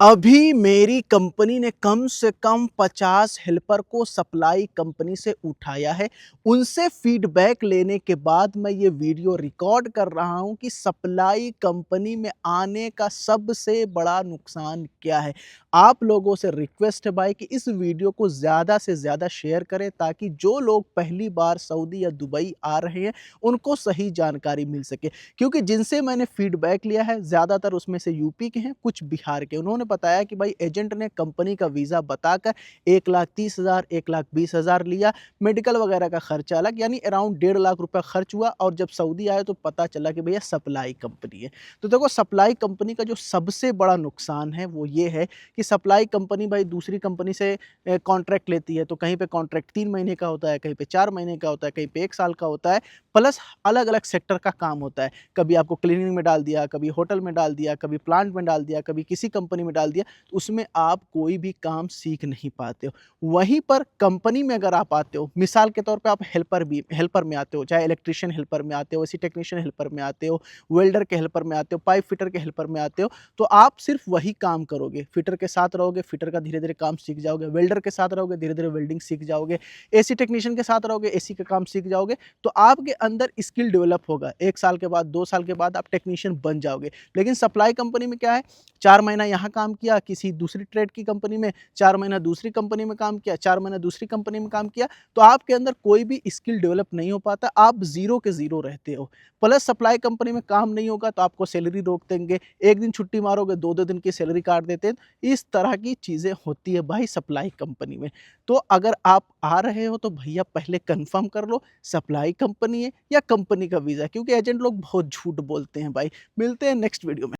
अभी मेरी कंपनी ने कम से कम 50 हेल्पर को सप्लाई कंपनी से उठाया है। उनसे फीडबैक लेने के बाद मैं ये वीडियो रिकॉर्ड कर रहा हूँ कि सप्लाई कंपनी में आने का सबसे बड़ा नुकसान क्या है। आप लोगों से रिक्वेस्ट है भाई कि इस वीडियो को ज़्यादा से ज़्यादा शेयर करें ताकि जो लोग पहली बार सऊदी या दुबई आ रहे हैं, उनको सही जानकारी मिल सके। क्योंकि जिनसे मैंने फीडबैक लिया है, ज़्यादातर उसमें से यूपी के हैं, कुछ बिहार के। उन्होंने बताया कि भाई एजेंट ने कंपनी का वीज़ा बताकर 1,30,000 1,20,000 लिया, मेडिकल वगैरह का खर्चा अलग, यानी अराउंड 1.5 लाख रुपया खर्च हुआ और जब सऊदी आए तो पता चला कि भैया सप्लाई कंपनी है। तो देखो, सप्लाई कंपनी का जो सबसे बड़ा नुकसान है वो ये है कि सप्लाई कंपनी भाई दूसरी कंपनी से कॉन्ट्रैक्ट लेती है, तो कहीं पे कॉन्ट्रैक्ट 3 महीने का होता है, कहीं पे 4 महीने का होता है, कहीं पे 1 साल का होता है, प्लस अलग-अलग सेक्टर का काम होता है। कभी आपको क्लीनिंग में डाल दिया, कभी होटल में डाल दिया, कभी प्लांट में डाल दिया, कभी किसी कंपनी में डाल दिया, तो उसमें आप कोई भी काम सीख नहीं पाते हो। वहीं पर कंपनी में अगर आप आते हो, मिसाल के तौर पे आप हेल्पर में आते हो, चाहे इलेक्ट्रीशियन हेल्पर में आते हो, एसी टेक्नीशियन हेल्पर में आते हो, वेल्डर के हेल्पर में आते हो, पाइप फिटर के हेल्पर में आते हो, तो आप सिर्फ वही काम करोगे। फिटर के साथ रहोगे, फिटर का धीरे-धीरे काम सीख जाओगे, वेल्डर के साथ रहोगे, धीरे-धीरे वेल्डिंग सीख जाओगे, एसी टेक्नीशियन के साथ रहोगे, एसी का काम सीख जाओगे, तो आपके अंदर स्किल डेवलप होगा। 1 साल के बाद, 2 साल के बाद आप टेक्नीशियन बन जाओगे। लेकिन सप्लाई कंपनी में क्या है, 4 महीना यहाँ काम किया, किसी दूसरी ट्रेड की कंपनी में, 4 महीना दूसरी कंपनी में काम किया, 4 महीना दूसरी कंपनी में काम किया, तो आपके अंदर कोई भी स्किल डेवलप नहीं हो पाता, आप ज़ीरो के ज़ीरो रहते हो। प्लस सप्लाई कंपनी में काम नहीं होगा तो आपको सैलरी रोक देंगे, 1 दिन छुट्टी मारोगे, 2-2 दिन की सैलरी काट देते हैं। इस तरह की चीज़ें होती है भाई सप्लाई कंपनी में। तो अगर आप आ रहे हो तो भैया पहले कन्फर्म कर लो सप्लाई कंपनी है या कंपनी का वीज़ा, क्योंकि एजेंट लोग बहुत झूठ बोलते हैं भाई। मिलते हैं नेक्स्ट वीडियो में।